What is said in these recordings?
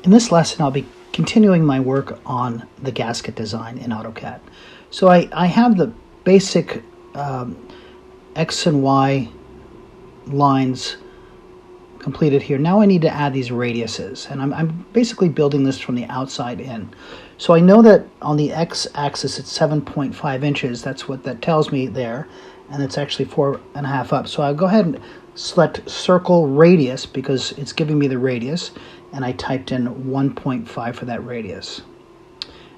In this lesson, I'll be continuing my work on the gasket design in AutoCAD. So I have the basic X and Y lines completed here. Now I need to add these radiuses, and I'm basically building this from the outside in. So I know that on the X-axis it's 7.5 inches. That's what that tells me there, and it's actually 4.5 up. So I'll go ahead and select circle radius because it's giving me the radius, and I typed in 1.5 for that radius.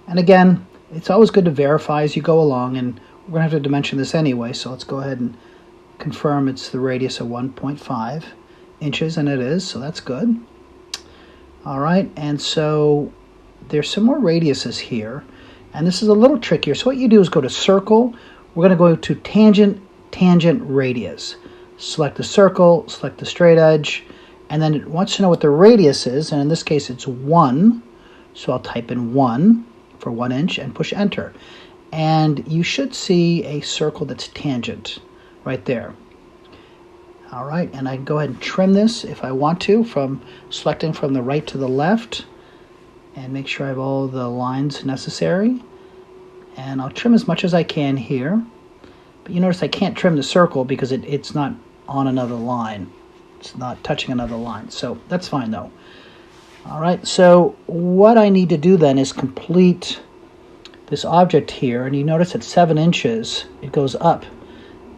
And again, it's always good to verify as you go along, and we're going to have to dimension this anyway, so let's go ahead and confirm it's the radius of 1.5 inches, and it is, so that's good. All right, and so there's some more radiuses here, and this is a little trickier. So what you do is go to circle. We're going to go to tangent radius. Select the circle, select the straight edge, and then it wants to know what the radius is, and in this case it's 1. So I'll type in 1 for 1 inch and push enter. And you should see a circle that's tangent right there. All right, and I can go ahead and trim this if I want to, from selecting from the right to the left, and make sure I have all the lines necessary. And I'll trim as much as I can here. But you notice I can't trim the circle because it's not on another line. It's not touching another line, so that's fine though. All right, so what I need to do then is complete this object here, and you notice at 7 inches it goes up,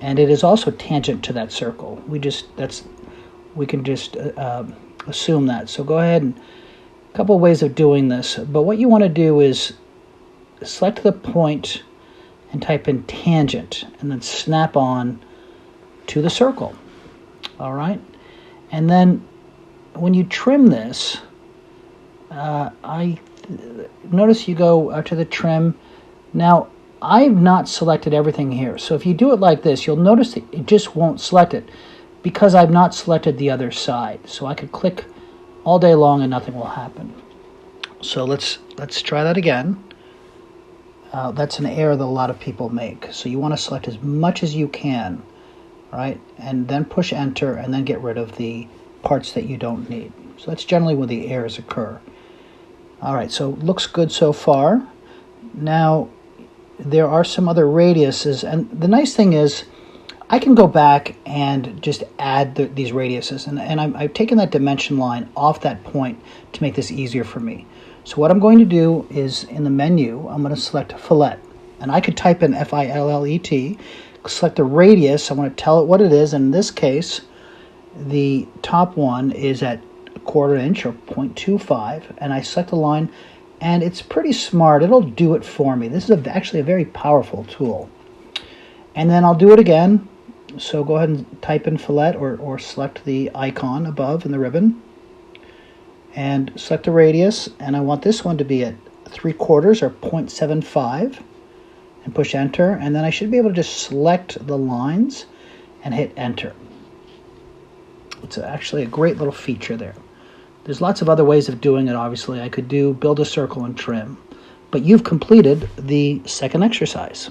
and it is also tangent to that circle. We can just assume that. So go ahead, and a couple of ways of doing this, but what you want to do is select the point and type in tangent, and then snap on to the circle. All right, and then when you trim this, I notice you go to the trim. Now I've not selected everything here, so if you do it like this, you'll notice that it just won't select it because I've not selected the other side. So I could click all day long and nothing will happen. So let's try that again. That's an error that a lot of people make. So you want to select as much as you can, right? And then push enter, and then get rid of the parts that you don't need. So that's generally where the errors occur. All right, so looks good so far. Now there are some other radiuses, and the nice thing is I can go back and just add these radiuses, and I've taken that dimension line off that point to make this easier for me. So what I'm going to do is, in the menu, I'm going to select Fillet, and I could type in F-I-L-L-E-T, select the radius. I want to tell it what it is. In this case, the top one is at 1/4 inch or 0.25, and I select the line, and it's pretty smart. It'll do it for me. This is actually a very powerful tool. And then I'll do it again. So go ahead and type in Fillet, or select the icon above in the ribbon, and select the radius, and I want this one to be at 3/4 or 0.75, and push enter, and then I should be able to just select the lines and hit enter. It's actually a great little feature there. There's lots of other ways of doing it. Obviously I could build a circle and trim, but you've completed the second exercise.